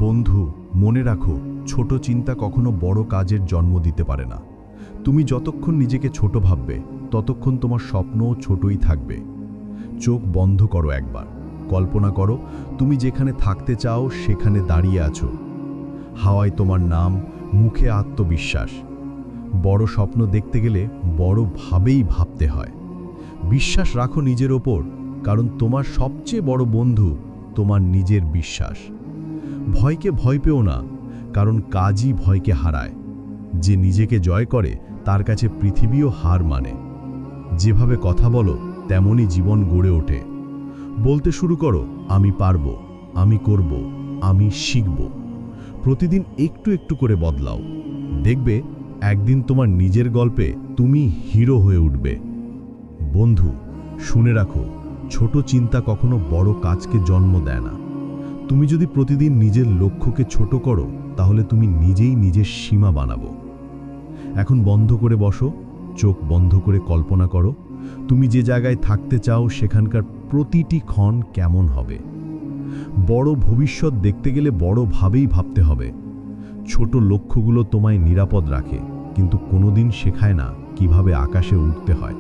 বন্ধু, মনে রাখো, ছোট চিন্তা কখনো বড় কাজের জন্ম দিতে পারে না। তুমি যতক্ষণ নিজেকে ছোট ভাববে, ততক্ষণ তোমার স্বপ্নও ছোটই থাকবে। চোখ বন্ধ করো একবার, কল্পনা করো তুমি যেখানে থাকতে চাও সেখানে দাঁড়িয়ে আছো। হাওয়ায় তোমার নাম, মুখে আত্মবিশ্বাস। বড় স্বপ্ন দেখতে গেলে বড়ভাবেই ভাবতে হয়। বিশ্বাস রাখো নিজের ওপর, কারণ তোমার সবচেয়ে বড় বন্ধু তোমার নিজের বিশ্বাস। ভয়কে ভয় পেও না, কারণ কাজই ভয়কে হারায়। যে নিজেকে জয় করে তার কাছে পৃথিবীও হার মানে। যেভাবে কথা বলো তেমনই জীবন গড়ে ওঠে। বলতে শুরু করো, আমি পারবো, আমি করব, আমি শিখব। প্রতিদিন একটু একটু করে বদলাও। দেখবে একদিন তোমার নিজের গল্পে তুমি হিরো হয়ে উঠবে। বন্ধু, শুনে রাখো, ছোট চিন্তা কখনো বড় কাজকে জন্ম দেয় না। তুমি যদি প্রতিদিন নিজের লক্ষ্যকে ছোট করো, তাহলে তুমি নিজেই নিজের সীমা বানাবো। এখন বন্ধ করে বসো, চোখ বন্ধ করে কল্পনা করো তুমি যে জায়গায় থাকতে চাও সেখানকার প্রতিটি ক্ষণ কেমন হবে। বড় ভবিষ্যৎ দেখতে গেলে বড়ভাবেই ভাবতে হবে। ছোট লক্ষ্যগুলো তোমায় নিরাপদ রাখে, কিন্তু কোনোদিন শেখায় না কিভাবে আকাশে উঠতে হয়।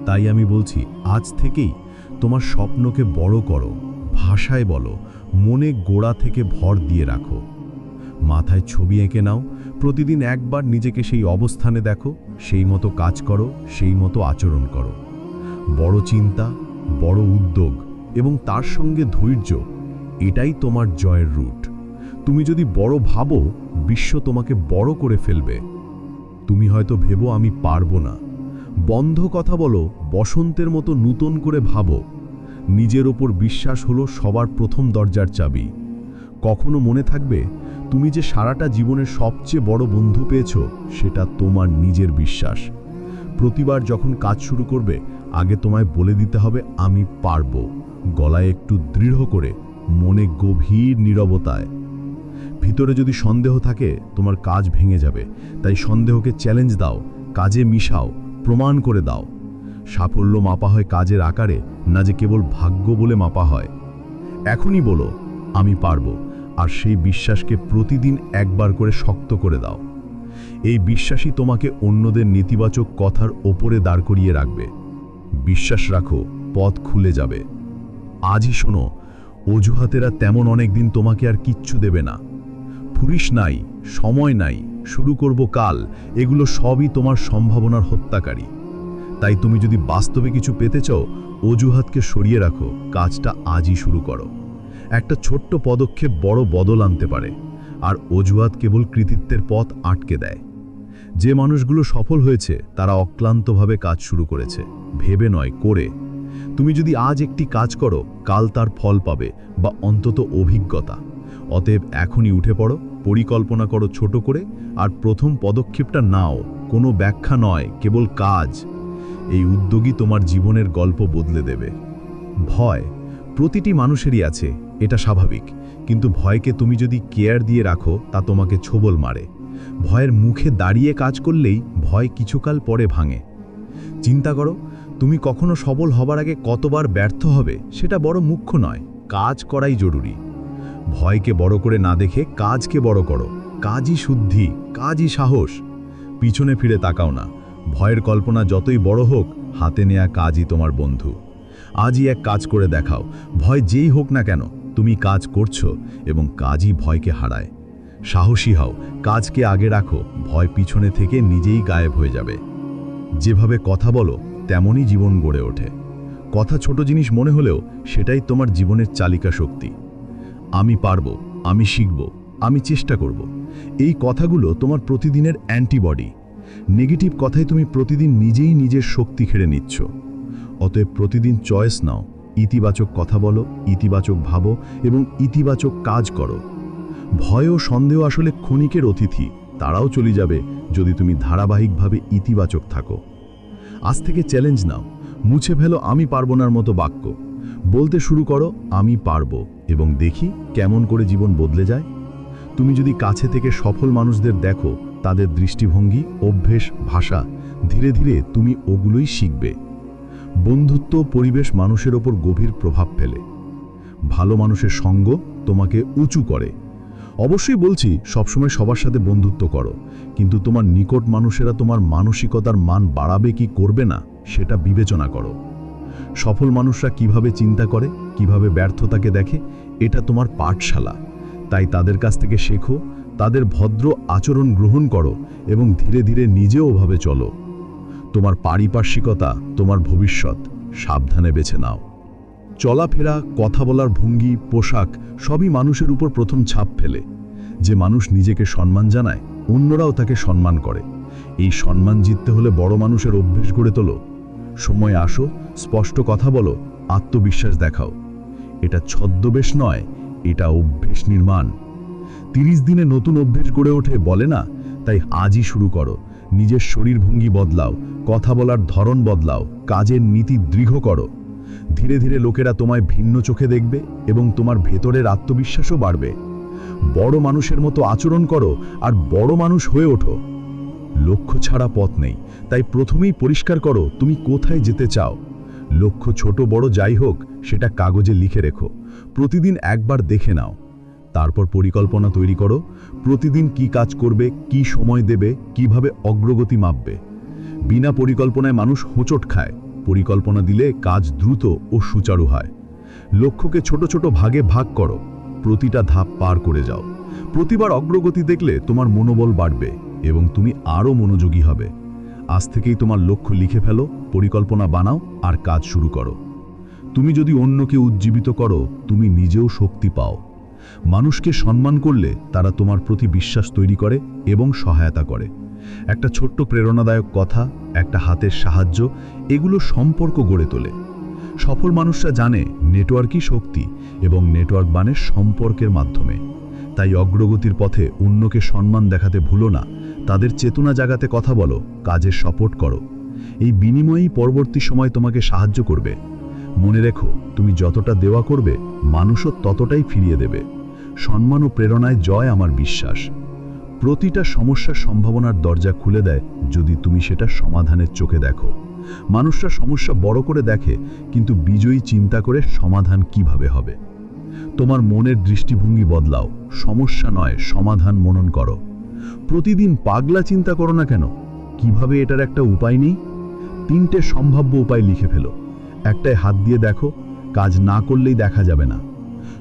তাই আমি বলছি, আজ থেকেই তোমার স্বপ্নকে বড় করো, ভাষায় বলো, মনে গোড়া থেকে ভর দিয়ে রাখো। মাথায় ছবি এঁকে নাও, প্রতিদিন একবার নিজেকে সেই অবস্থানে দেখো, সেই মতো কাজ করো, সেই মতো আচরণ করো। বড় চিন্তা, বড় উদ্যোগ এবং তার সঙ্গে ধৈর্য, এটাই তোমার জয়ের রুট। তুমি যদি বড় ভাবো, বিশ্ব তোমাকে বড় করে ফেলবে। তুমি হয়তো ভেবো আমি পারবো না। বন্ধ কথা বলো, বসন্তের মতো নূতন করে ভাবো। নিজের ওপর বিশ্বাস হলো সবার প্রথম দরজার চাবি। কখনো মনে থাকবে, তুমি যে সারাটা জীবনের সবচেয়ে বড় বন্ধু পেয়েছো, সেটা তোমার নিজের বিশ্বাস। প্রতিবার যখন কাজ শুরু করবে, আগে তোমায় বলে দিতে হবে আমি পারবো, গলায় একটু দৃঢ় করে, মনে গভীর নীরবতায়। ভিতরে যদি সন্দেহ থাকে, তোমার কাজ ভেঙে যাবে। তাই সন্দেহকে চ্যালেঞ্জ দাও, কাজে মিশাও, প্রমাণ করে দাও। সাফল্য মাপা হয় কাজের আকারে, না যে কেবল ভাগ্য বলে মাপা হয়। এখনই বলো আমি পারবো, আর সেই বিশ্বাসকে প্রতিদিন একবার করে শক্ত করে দাও। এই বিশ্বাসই তোমাকে অন্যদের নেতিবাচক কথার ওপরে দাঁড় করিয়ে রাখবে। বিশ্বাস রাখো, পথ খুলে যাবে। আজই শোনো, অজুহাতেরা তেমন অনেক দিন তোমাকে আর কিচ্ছু দেবে না। ফুরিস নাই, সময় নাই, শুরু করব কাল, এগুলো সবই তোমার সম্ভাবনার হত্যাকারী। তাই তুমি যদি বাস্তবে কিছু পেতে চাও, অজুহাতকে সরিয়ে রাখো, কাজটা আজই শুরু করো। একটা ছোট্ট পদক্ষেপ বড় বদল আনতে পারে, আর অজুহাত কেবল কৃতিত্বের পথ আটকে দেয়। যে মানুষগুলো সফল হয়েছে তারা অক্লান্তভাবে কাজ শুরু করেছে, ভেবে নয়, করে। তুমি যদি আজ একটি কাজ করো, কাল তার ফল পাবে, বা অন্তত অভিজ্ঞতা। অতএব এখনই উঠে পড়ো, পরিকল্পনা করো ছোট করে, আর প্রথম পদক্ষেপটা নাও। কোনো ব্যাখ্যা নয়, কেবল কাজ। এই উদ্যোগই তোমার জীবনের গল্প বদলে দেবে। ভয় প্রতিটি মানুষেরই আছে, এটা স্বাভাবিক। কিন্তু ভয়কে তুমি যদি কেয়ার দিয়ে রাখো, তা তোমাকে ছোবল মারে। ভয়ের মুখে দাঁড়িয়ে কাজ করলেই ভয় কিছুকাল পরে ভাঙে। চিন্তা করো, তুমি কখনো সফল হবার আগে কতবার ব্যর্থ হবে, সেটা বড় মুখ্য নয়, কাজ করাই জরুরি। ভয়কে বড় করে না দেখে কাজকে বড় করো। কাজই শুদ্ধি, কাজই সাহস। পিছনে ফিরে তাকাও না। ভয়ের কল্পনা যতই বড় হোক, হাতে নেয়া কাজই তোমার বন্ধু। আজই এক কাজ করে দেখাও, ভয় যেই হোক না কেন, তুমি কাজ করছো এবং কাজই ভয়কে হারায়। সাহসী হও, কাজকে আগে রাখো, ভয় পিছনে থেকে নিজেই গায়েব হয়ে যাবে। যেভাবে কথা বলো, তেমনই জীবন গড়ে ওঠে। কথা ছোট জিনিস মনে হলেও সেটাই তোমার জীবনের চালিকা শক্তি। আমি পারবো, আমি শিখব, আমি চেষ্টা করব, এই কথাগুলো তোমার প্রতিদিনের অ্যান্টিবডি। নেগেটিভ কথায় তুমি প্রতিদিন নিজেই নিজের শক্তি খেড়ে নিচ্ছ। অতএব প্রতিদিন চয়েস নাও, ইতিবাচক কথা বলো, ইতিবাচক ভাবো এবং ইতিবাচক কাজ করো। ভয় ও সন্দেহ আসলে ক্ষণিকের অতিথি, তারাও চলে যাবে যদি তুমি ধারাবাহিকভাবে ইতিবাচক থাকো। আজ থেকে চ্যালেঞ্জ নাও, মুছে ফেলো আমি পারবো নার মতো বাক্য। বলতে শুরু করো আমি পারবো, এবং দেখি কেমন করে জীবন বদলে যায়। তুমি যদি কাছে থেকে সফল মানুষদের দেখো, তাদের দৃষ্টিভঙ্গি, অভ্যেস, ভাষা, ধীরে ধীরে তুমি ওগুলোই শিখবে। বন্ধুত্ব, পরিবেশ মানুষের ওপর গভীর প্রভাব ফেলে। ভালো মানুষের সঙ্গ তোমাকে উঁচু করে। অবশ্যই বলছি, সবসময় সবার সাথে বন্ধুত্ব করো, কিন্তু তোমার নিকট মানুষেরা তোমার মানসিকতার মান বাড়াবে কি করবে না সেটা বিবেচনা করো। সফল মানুষরা কিভাবে চিন্তা করে, কিভাবে ব্যর্থতাকে দেখে, এটা তোমার পাঠশালা। তাই তাদের কাছ থেকে শেখো, তাদের ভদ্র আচরণ গ্রহণ করো এবং ধীরে ধীরে নিজেও ওভাবে চলো। তোমার পারিপার্শ্বিকতা তোমার ভবিষ্যৎ, সাবধানে বেছে নাও। চলাফেরা, কথা বলার ভঙ্গি, পোশাক সবই মানুষের উপর প্রথম ছাপ ফেলে। যে মানুষ নিজেকে সম্মান জানায়, অন্যরাও তাকে সম্মান করে। এই সম্মান জিততে হলে বড় মানুষের অভ্যেস গড়ে তোলো। সময় আসো, স্পষ্ট কথা বলো, আত্মবিশ্বাস দেখাও। এটা ছদ্মবেশ নয়, এটা অভ্যেস নির্মাণ। 30 দিনে নতুন অভ্যেস গড়ে ওঠে বলে না, তাই আজই শুরু করো। নিজের শরীর ভঙ্গি বদলাও, কথা বলার ধরন বদলাও, কাজের নীতি দৃঢ় করো। ধীরে ধীরে লোকেরা তোমায় ভিন্ন চোখে দেখবে এবং তোমার ভেতরের আত্মবিশ্বাসও বাড়বে। বড় মানুষের মতো আচরণ করো আর বড় মানুষ হয়ে ওঠো। লক্ষ্য ছাড়া পথ নেই, তাই প্রথমেই পরিষ্কার করো তুমি কোথায় যেতে চাও। লক্ষ্য ছোট বড় যাই হোক, সেটা কাগজে লিখে রেখো। প্রতিদিন একবার দেখে নাও। তারপর পরিকল্পনা তৈরি করো। প্রতিদিন কি কাজ করবে, কি সময় দেবে, কিভাবে অগ্রগতি মাপবে। বিনা পরিকল্পনায় মানুষ হোঁচট খায়। পরিকল্পনা দিলে কাজ দ্রুত ও সুচারু হয়। লক্ষ্যকে ছোট ছোট ভাগে ভাগ করো, প্রতিটা ধাপ পার করে যাও। প্রতিবার অগ্রগতি দেখলে তোমার মনোবল বাড়বে এবং তুমি আরও মনোযোগী হবে। আজ থেকেই তোমার লক্ষ্য লিখে ফেলো, পরিকল্পনা বানাও আর কাজ শুরু করো। তুমি যদি অন্যকে উজ্জীবিত করো, তুমি নিজেও শক্তি পাও। মানুষকে সম্মান করলে তারা তোমার প্রতি বিশ্বাস তৈরি করে এবং সহায়তা করে। একটা ছোট্ট প্রেরণাদায়ক কথা, একটা হাতের সাহায্য, এগুলো সম্পর্ক গড়ে তোলে। সফল মানুষরা জানে নেটওয়ার্কই শক্তি এবং নেটওয়ার্ক বানে সম্পর্কের মাধ্যমে। তাই অগ্রগতির পথে অন্যকে সম্মান দেখাতে ভুলো না। তাদের চেতনা জাগাতে কথা বলো, কাজের সাপোর্ট করো। এই বিনিময়েই পরবর্তী সময় তোমাকে সাহায্য করবে। মনে রেখো, তুমি যতটা দেওয়া করবে, মানুষও ততটাই ফিরিয়ে দেবে। সম্মান ও প্রেরণায় জয় আমার বিশ্বাস। প্রতিটা সমস্যার সম্ভাবনার দরজা খুলে দেয় যদি তুমি সেটা সমাধানের চোখে দেখো। মানুষরা সমস্যা বড় করে দেখে, কিন্তু বিজয়ী চিন্তা করে সমাধান কিভাবে হবে। তোমার মনের দৃষ্টিভঙ্গি বদলাও, সমস্যা নয় সমাধান মনন করো। প্রতিদিন পাগলা চিন্তা করো না কেন, কিভাবে এটার একটা উপায় নেই। 3টে সম্ভাব্য উপায় লিখে ফেলো। একটায় হাত দিয়ে দেখো, কাজ না করলেই দেখা যাবে না।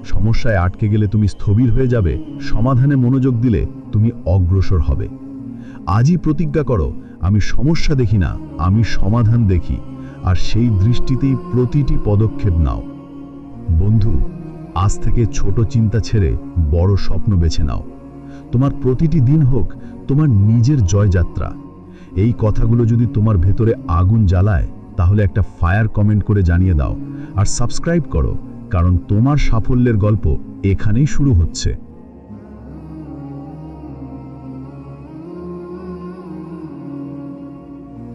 সমস্যায় আটকে গেলে তুমি স্থবির হয়ে যাবে, সমাধানে মনোযোগ দিলে তুমি অগ্রসর হবে। আজই প্রতিজ্ঞা করো, আমি সমস্যা দেখি না, আমি সমাধান দেখি, আর সেই দৃষ্টিতেই প্রতিটি পদক্ষেপ নাও। বন্ধু, আজ থেকে ছোট চিন্তা ছেড়ে বড় স্বপ্ন বেছে নাও। তোমার প্রতিটি দিন হোক তোমার নিজের জয়যাত্রা। এই কথাগুলো যদি তোমার ভেতরে আগুন জ্বালায়, তাহলে একটা ফায়ার কমেন্ট করে জানিয়ে দাও আর সাবস্ক্রাইব করো, কারণ তোমার সাফল্যের গল্প এখানেই শুরু হচ্ছে।